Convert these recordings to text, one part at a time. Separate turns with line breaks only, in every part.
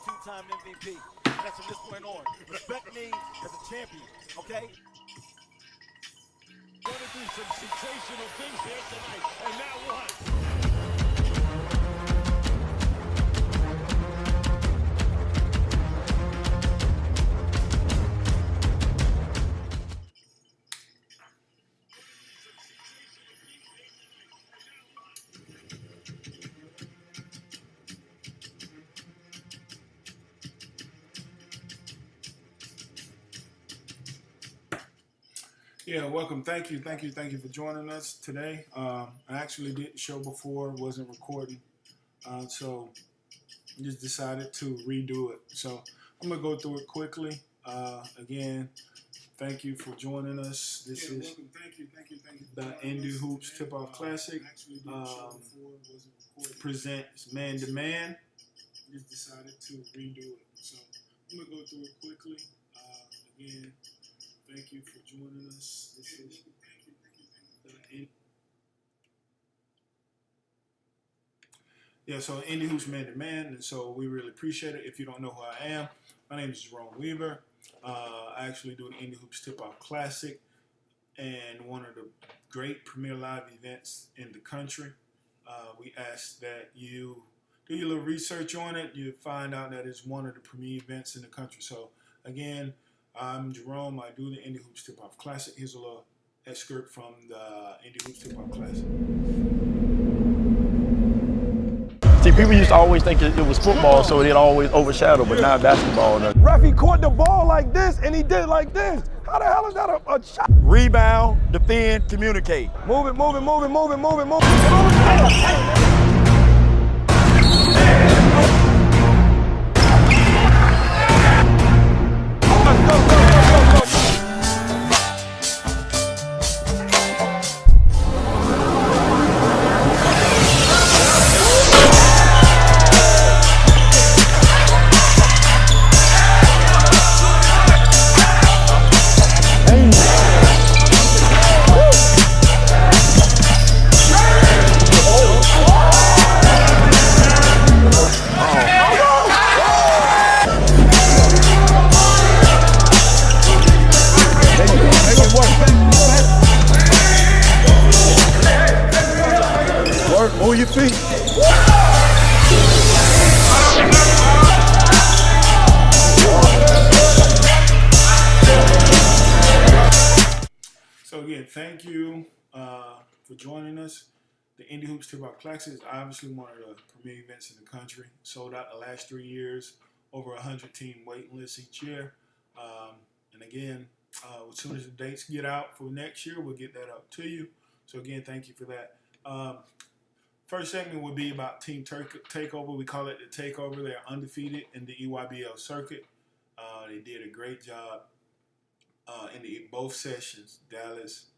Two-time MVP. That's from this point on. Respect me as a champion, okay?
Going to do some sensational things here tonight, and now what?
Yeah, welcome. Thank you for joining us today. I actually did the show before, wasn't recording, so just decided to redo it. So I'm gonna go through it quickly. Again, thank you for joining us. This is welcome. Thank you. The Indie Hoops Tip-Off Classic presents Man2Man. Just decided to redo it. So I'm gonna go through it quickly. Again. Thank you for joining us. This is so Indie Hoops Man2Man, and so we really appreciate it. If you don't know who I am, my name is Jerome Weaver. I actually do the Indie Hoops Tip-Off Classic, and one of the great premier live events in the country. We ask that you do your little research on it. You find out that it's one of the premier events in the country. So again, I'm Jerome. I do the Indie Hoops Tip-Off Classic. Here's a little excerpt from the Indie Hoops Tip-Off Classic.
See, people used to always think it was football, so it always overshadowed, but now basketball.
Referee caught the ball like this, and he did it like this. How the hell is that a shot?
Rebound, defend, communicate.
Move it.
Move your feet.
So again, thank you for joining us. The Indie Hoops Tip-Off Classic is obviously one of the premier events in the country. Sold out the last 3 years, over 100-team waiting list each year. And again, as soon as the dates get out for next year, we'll get that up to you. So again, thank you for that. First segment would be about Team Takeover. We call it the Takeover. They're undefeated in the EYBL circuit. They did a great job in both sessions, Dallas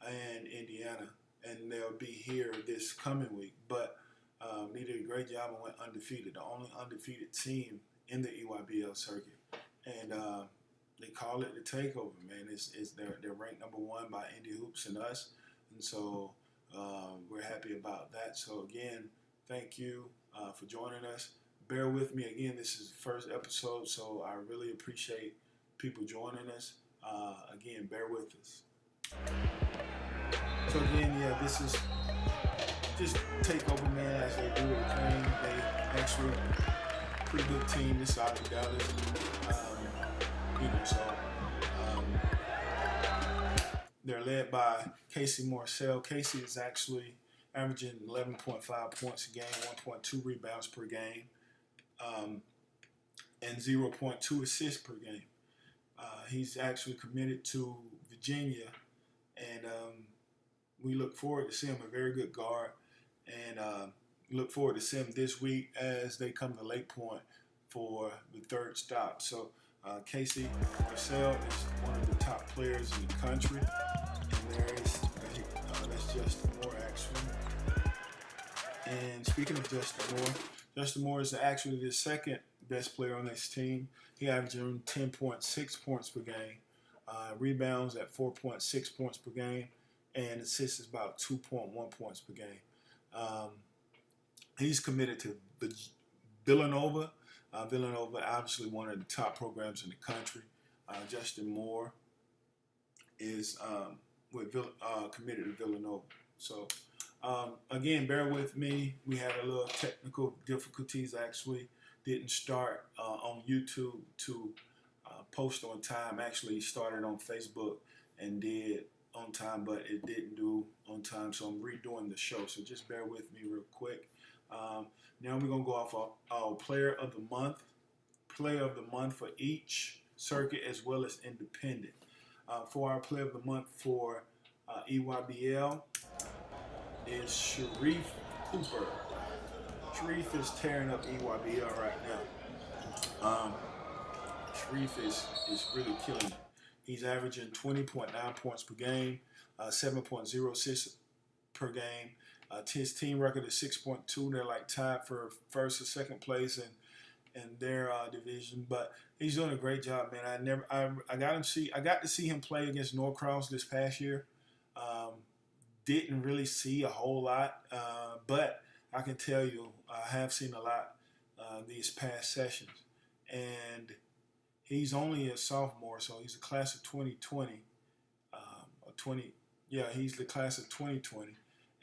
and Indiana, and they'll be here this coming week. But they did a great job and went undefeated, the only undefeated team in the EYBL circuit. And they call it the Takeover, man. They're ranked #1 by Indie Hoops and us, and so we're happy about that. So again, thank you for joining us. Bear with me again. This is the first episode, so I really appreciate people joining us. Again, bear with us. So again, yeah, this is just Takeover, man, as they do their thing. They actually pretty good team this side of Dallas. They're led by Casey Morcell. Casey is actually averaging 11.5 points a game, 1.2 rebounds per game, and 0.2 assists per game. He's actually committed to Virginia, and we look forward to seeing him, a very good guard, and look forward to seeing him this week as they come to Lake Point for the third stop. So Casey Marcel is one of the top players in the country, and that's Justin Moore actually. And speaking of Justin Moore is actually the second best player on this team. He averaging 10.6 points per game, rebounds at 4.6 points per game, and assists is about 2.1 points per game. He's committed to Villanova. Villanova, obviously one of the top programs in the country. Justin Moore is committed to Villanova. So, again, bear with me. We had a little technical difficulties, actually. Didn't start on YouTube to post on time. Actually started on Facebook and did on time, but it didn't do on time. So I'm redoing the show. So just bear with me real quick. Now we're going to go off our Player of the Month. Player of the Month for each circuit as well as independent. For our Player of the Month for EYBL is Sharif Cooper. Sharif is tearing up EYBL right now. Sharif is really killing it. He's averaging 20.9 points per game, 7.0 assists per game. His team record is 6.2. They're like tied for first or second place in their division. But he's doing a great job, man. I got to see him play against Norcross this past year. Didn't really see a whole lot, but I can tell you I have seen a lot these past sessions. And he's only a sophomore, so he's a class of 2020. He's the class of 2020.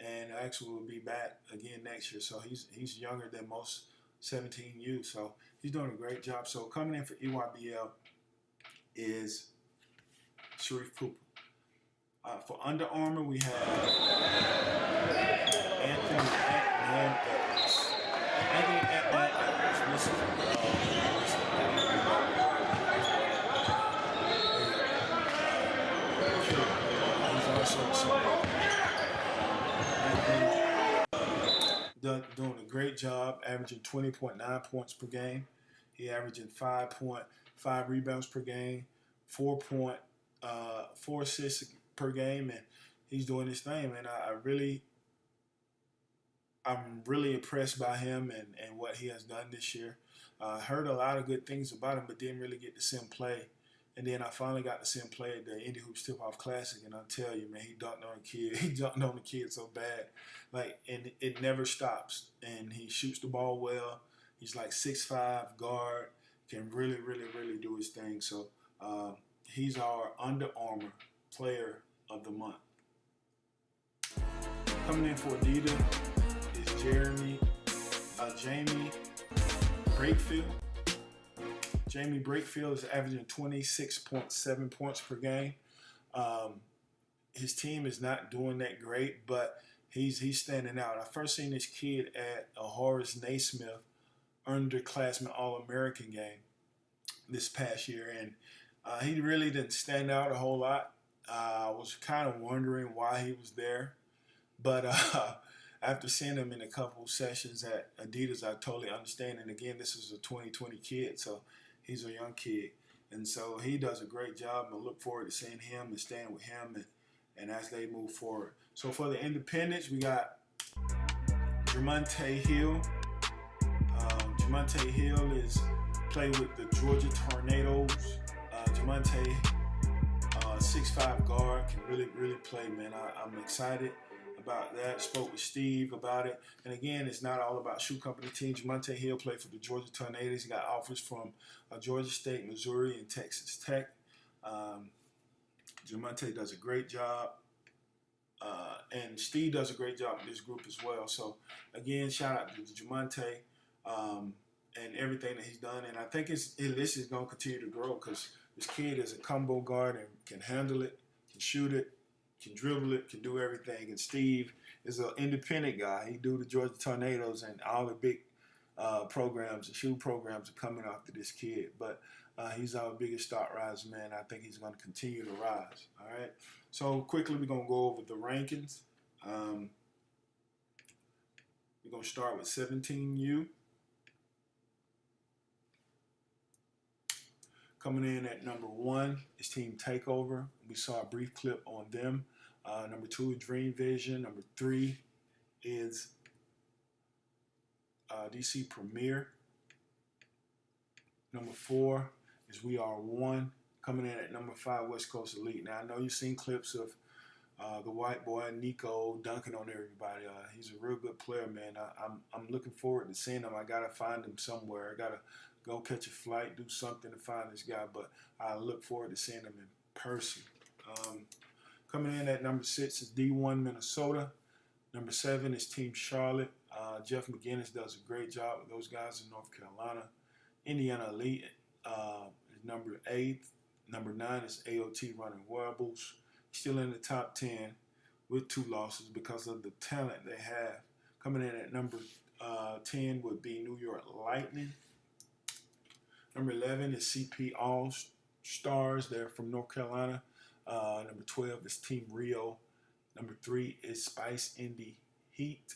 And actually will be back again next year. So he's younger than most 17U. So he's doing a great job. So coming in for EYBL is Sharif Cooper. For Under Armour, we have Anthony Ant-Man Edwards. Anthony Ant-Man Edwards. He's also doing a great job, averaging 20.9 points per game. He averaging 5.5 rebounds per game, 4 assists per game, and he's doing his thing, man. I'm really impressed by him and what he has done this year. Heard a lot of good things about him, but didn't really get to see him play. And then I finally got to see him play at the Indie Hoops Tip-Off Classic, and I'll tell you, man, he dunked on a kid. He dunked on the kid so bad. And it never stops. And he shoots the ball well. He's like 6'5", guard, can really, really, really do his thing. So he's our Under Armour Player of the Month. Coming in for Adidas is Jamie Brakefield. Jamie Brakefield is averaging 26.7 points per game. His team is not doing that great, but he's standing out. I first seen this kid at a Horace Naismith underclassmen All-American game this past year, and he really didn't stand out a whole lot. I was kind of wondering why he was there, but after seeing him in a couple sessions at Adidas, I totally understand. And again, this is a 2020 kid, so he's a young kid, and so he does a great job. I look forward to seeing him and staying with him and as they move forward. So for the independents, we got Jermonte Hill. Jermonte Hill is played with the Georgia Tornadoes. Jermonte, 6'5" guard, can really, really play, man. I'm excited about that. Spoke with Steve about it. And again, it's not all about shoe company teams. Jermonte Hill played for the Georgia Tornadoes. He got offers from Georgia State, Missouri, and Texas Tech. Jermonte does a great job. And Steve does a great job with this group as well. So, again, shout out to Jermonte and everything that he's done. And I think this is going to continue to grow because this kid is a combo guard and can handle it, can shoot it, can dribble it, can do everything. And Steve is an independent guy. He do the Georgia Tornadoes and all the big programs, the shoe programs are coming after this kid. But He's our biggest stock rise man. I think he's going to continue to rise. All right. So quickly, we're going to go over the rankings. We're going to start with 17U. Coming in at number 1 is Team Takeover. We saw a brief clip on them. Number 2 is Dream Vision. Number 3 is DC Premier. Number 4 is We Are One. Coming in at number 5, West Coast Elite. Now, I know you've seen clips of the white boy, Nico, dunking on everybody. He's a real good player, man. I'm looking forward to seeing him. I got to find him somewhere. I got to go catch a flight, do something to find this guy, but I look forward to seeing him in person. Coming in at number 6 is D1 Minnesota. Number 7 is Team Charlotte. Jeff McGinnis does a great job with those guys in North Carolina. Indiana Elite is number 8. Number 9 is AOT Running Wearables. Still in the top 10 with 2 losses because of the talent they have. Coming in at number 10 would be New York Lightning. Number 11 is CP All Stars. They're from North Carolina. Number 12 is Team Rio. Number 3 is Spice Indy Heat.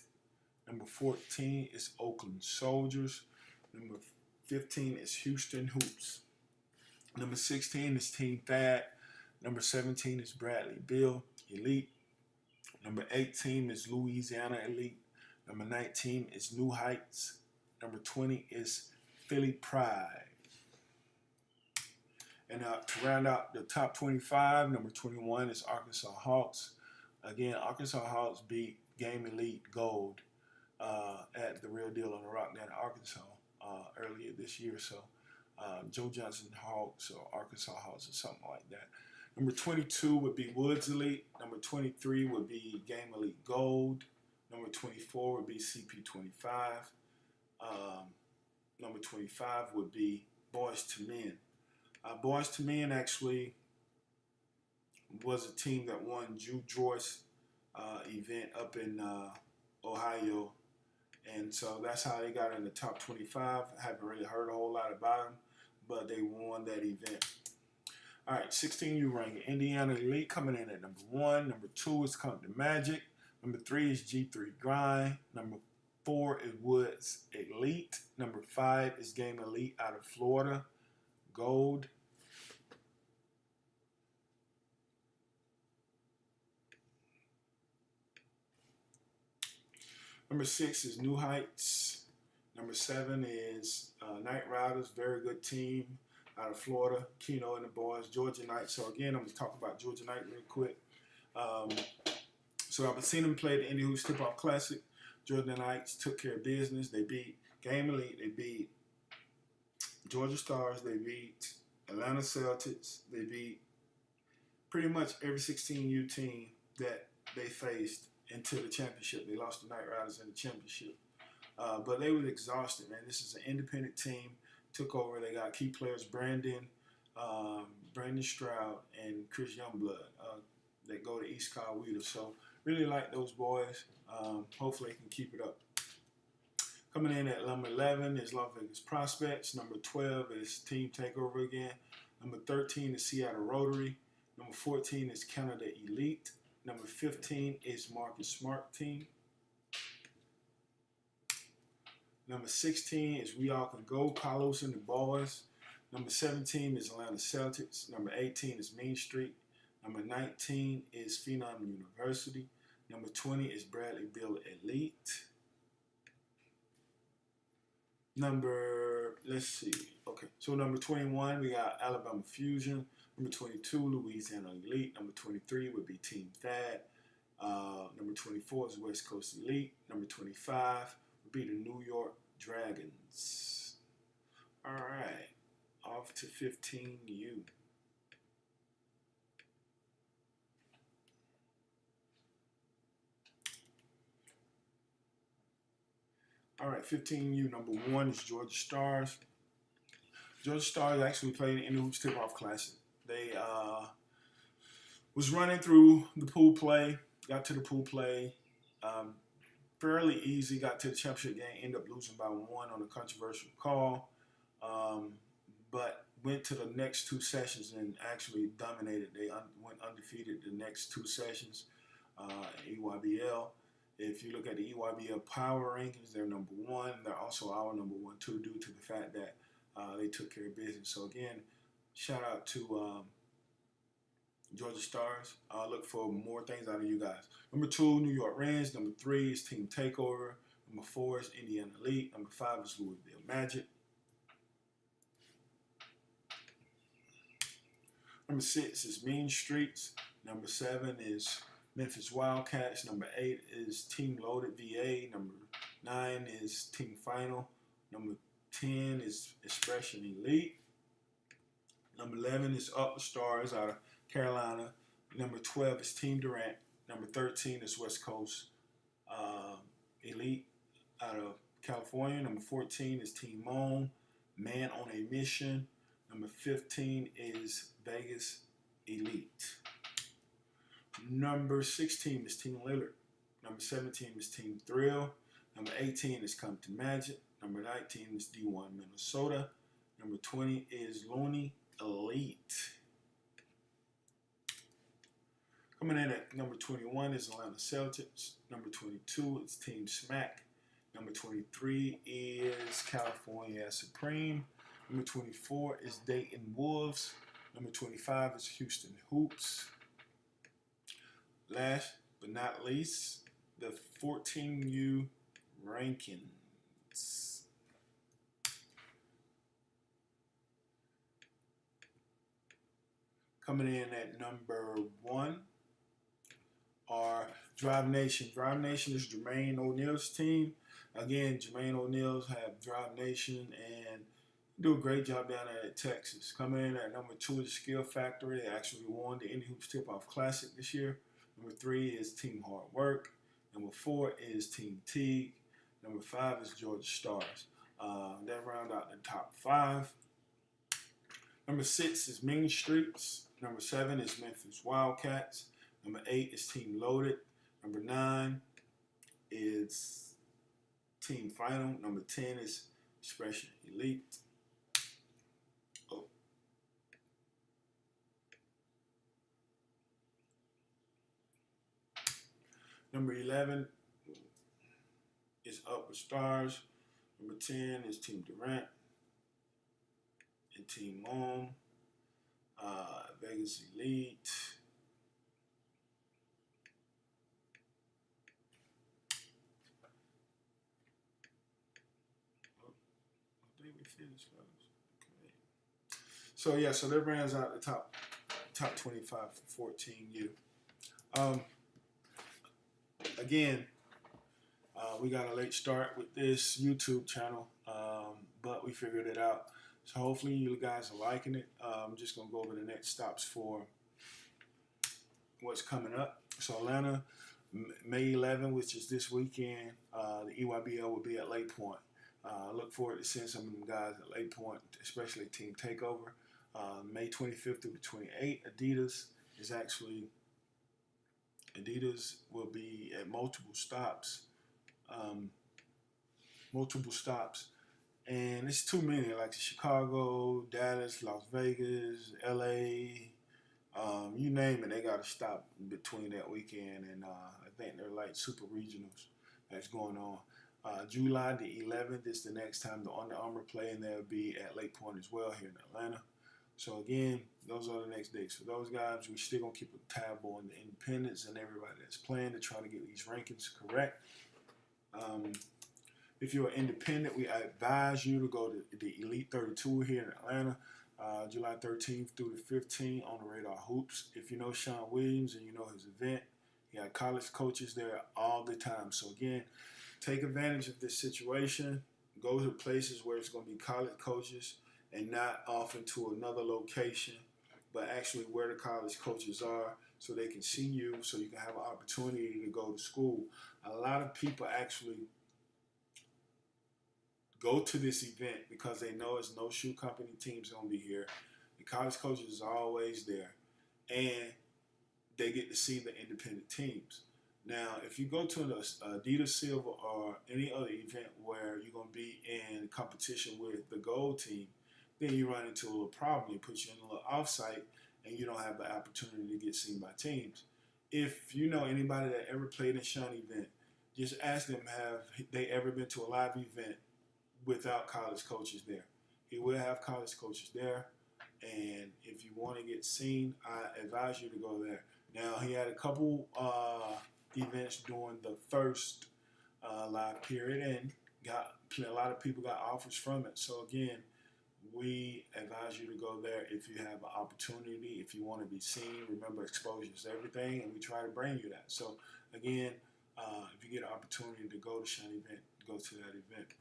Number 14 is Oakland Soldiers. Number 15 is Houston Hoops. Number 16 is Team Thad. Number 17 is Bradley Bill Elite. Number 18 is Louisiana Elite. Number 19 is New Heights. Number 20 is Philly Pride. And to round out the top 25, number 21 is Arkansas Hawks. Again, Arkansas Hawks beat Game Elite Gold at the Real Deal on the Rock down in Arkansas earlier this year. So Joe Johnson Hawks or Arkansas Hawks or something like that. Number 22 would be Woods Elite. Number 23 would be Game Elite Gold. Number 24 would be CP25. Number 25 would be Boys to Men. Boys to Men actually was a team that won Drew Joyce event up in Ohio. And so that's how they got in the top 25. I haven't really heard a whole lot about them, but they won that event. All right, 16U ranking. Indiana Elite coming in at number 1. Number 2 is Compton Magic. Number 3 is G3 Grind. Number 4 is Woods Elite. Number 5 is Game Elite out of Florida, Gold. Number 6 is New Heights. Number 7 is Night Riders, very good team out of Florida. Keno and the boys, Georgia Knights. So again, I'm going to talk about Georgia Knight real quick. So I've seen them play the Indy Hoops Tip-Off Classic. Georgia Knights took care of business. They beat Game Elite. They beat Georgia Stars. They beat Atlanta Celtics. They beat pretty much every 16U team that they faced into the championship. They lost the Night Riders in the championship. But they were exhausted, man. This is an independent team. Took over. They got key players, Brandon Stroud, and Chris Youngblood. They go to East Coweta. So really like those boys. Hopefully they can keep it up. Coming in at number 11 is Las Vegas Prospects. Number 12 is Team Takeover again. Number 13 is Seattle Rotary. Number 14 is Canada Elite. Number 15 is Marcus Smart Team. Number 16 is We All Can Go, Carlos and the Boys. Number 17 is Atlanta Celtics. Number 18 is Main Street. Number 19 is Phenom University. Number 20 is Bradley Bill Elite. So number 21, we got Alabama Fusion. Number 22, Louisiana Elite. Number 23 would be Team Thad. Number 24 is West Coast Elite. Number 25 would be the New York Dragons. All right, off to 15U. All right, 15U, number 1 is Georgia Stars. Georgia Stars actually played in the Hoops Tip-Off Classic. They was running through the pool play, got to the pool play, fairly easy, got to the championship game, ended up losing by 1 on a controversial call. But went to the next two sessions and actually dominated. They went undefeated the next two sessions. EYBL. If you look at the EYBL power rankings, they're number one. They're also our number one too, due to the fact that they took care of business. So again, shout out to Georgia Stars. I'll look for more things out of you guys. Number 2, New York Reds. Number 3 is Team Takeover. Number 4 is Indiana Elite. Number 5 is Louisville Magic. Number 6 is Mean Streets. Number 7 is Memphis Wildcats. Number 8 is Team Loaded VA. Number 9 is Team Final. Number 10 is Expression Elite. Number 11 is Upper Stars out of Carolina. Number 12 is Team Durant. Number 13 is West Coast Elite out of California. Number 14 is Team Moan, Man on a Mission. Number 15 is Vegas Elite. Number 16 is Team Lillard. Number 17 is Team Thrill. Number 18 is Compton Magic. Number 19 is D1 Minnesota. Number 20 is Looney Elite. Coming in at number 21 is Atlanta Celtics. Number 22 is Team Smack. Number 23 is California Supreme. Number 24 is Dayton Wolves. Number 25 is Houston Hoops. Last but not least, the 14U rankings. Coming in at number 1 are Drive Nation. Drive Nation is Jermaine O'Neal's team. Again, Jermaine O'Neal's have Drive Nation and do a great job down there at Texas. Coming in at number 2 is Skill Factory. They actually won the Indie Hoops Tip-Off Classic this year. Number 3 is Team Hard Work. Number 4 is Team Teague. Number 5 is Georgia Stars. That round out the top 5. Number 6 is Mean Streets. Number 7 is Memphis Wildcats. Number 8 is Team Loaded. Number 9 is Team Final. Number 10 is Expression Elite. Number 11 is Upper Stars. Number 10 is Team Durant and Team Moan. Vegas Elite. I think we finished, fellas. Okay. So yeah, so that rounds out the top 25 for 14U. Again, we got a late start with this YouTube channel, but we figured it out. So hopefully you guys are liking it. I'm just going to go over the next stops for what's coming up. So Atlanta, May 11, which is this weekend, the EYBL will be at Lake Point. I look forward to seeing some of them guys at Lake Point, especially Team Takeover. May 25th through the 28th, Adidas will be at multiple stops. And it's too many, like Chicago, Dallas, Las Vegas, LA, you name it, they got to stop between that weekend. And I think they're like super regionals that's going on. July the 11th is the next time the Under Armour play, and they'll be at Lake Point as well here in Atlanta. So again, those are the next dates. For those guys, we're still going to keep a tab on the independents and everybody that's playing to try to get these rankings correct. If you're an independent, we advise you to go to the Elite 32 here in Atlanta, July 13th through the 15th on the Radar Hoops. If you know Sean Williams and you know his event, he got college coaches there all the time. So again, take advantage of this situation. Go to places where it's going to be college coaches and not off into another location, but actually where the college coaches are so they can see you, so you can have an opportunity to go to school. A lot of people actually go to this event because they know it's no shoe company teams going to be here. The college coaches are always there, and they get to see the independent teams. Now, if you go to an Adidas Silver or any other event where you're going to be in competition with the gold team, then you run into a little problem. It puts you in a little offsite, and you don't have the opportunity to get seen by teams. If you know anybody that ever played in Sean event, just ask them, have they ever been to a live event without college coaches there? He will have college coaches there, and if you want to get seen, I advise you to go there. Now, he had a couple events during the first live period, and a lot of people got offers from it. So again, we advise you to go there if you have an opportunity, if you want to be seen. Remember, exposure is everything, and we try to bring you that. So again, if you get an opportunity to go to Sean event, go to that event.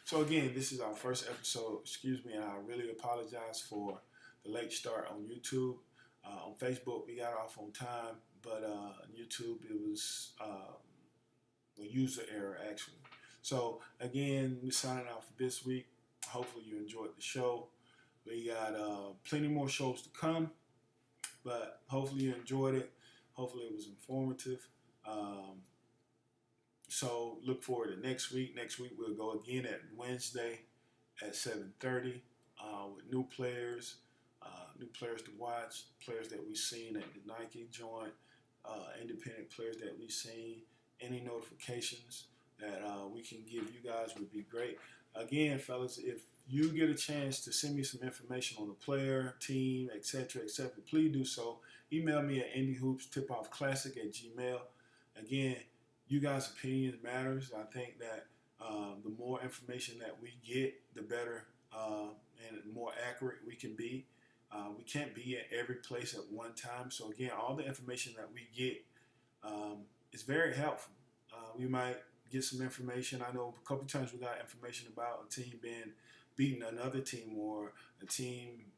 So again, this is our first episode, and I really apologize for the late start on YouTube. On Facebook, we got off on time, but on YouTube, it was a user error, actually. So again, we're signing off for this week. Hopefully you enjoyed the show. We got plenty more shows to come, but hopefully you enjoyed it. Hopefully it was informative. So look forward to next week. Next week we'll go again at Wednesday at 7:30 with new players to watch, players that we've seen at the Nike joint, independent players that we've seen. Any notifications that we can give you guys would be great. Again, fellas, if you get a chance to send me some information on the player, team, etc., please do so. Email me at indiehoopstipoffclassic@gmail.com. Again, you guys' opinions matters. I think that the more information that we get, the better and more accurate we can be. We can't be at every place at one time. So again, all the information that we get is very helpful. We might get some information. I know a couple times we got information about a team beating another team, or a team,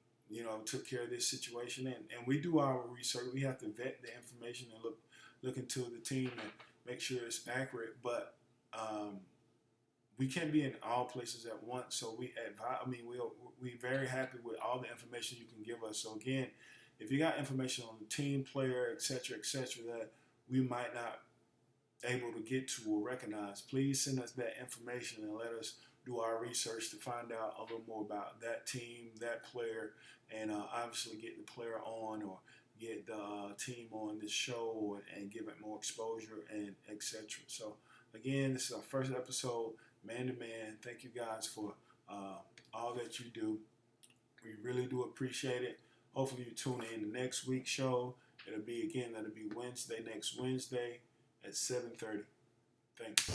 took care of this situation. And we do our research. We have to vet the information and look into the team and make sure it's accurate. But we can't be in all places at once. So we're very happy with all the information you can give us. So again, if you got information on the team, player, etc., that we might not able to get to or recognize, please send us that information and let us do our research to find out a little more about that team, that player, and obviously get the player on or get the team on this show and give it more exposure and etc. So again, this is our first episode, Man to Man. Thank you guys for all that you do. We really do appreciate it. Hopefully you tune in the next week's show. That'll be next Wednesday at 7:30. Thanks.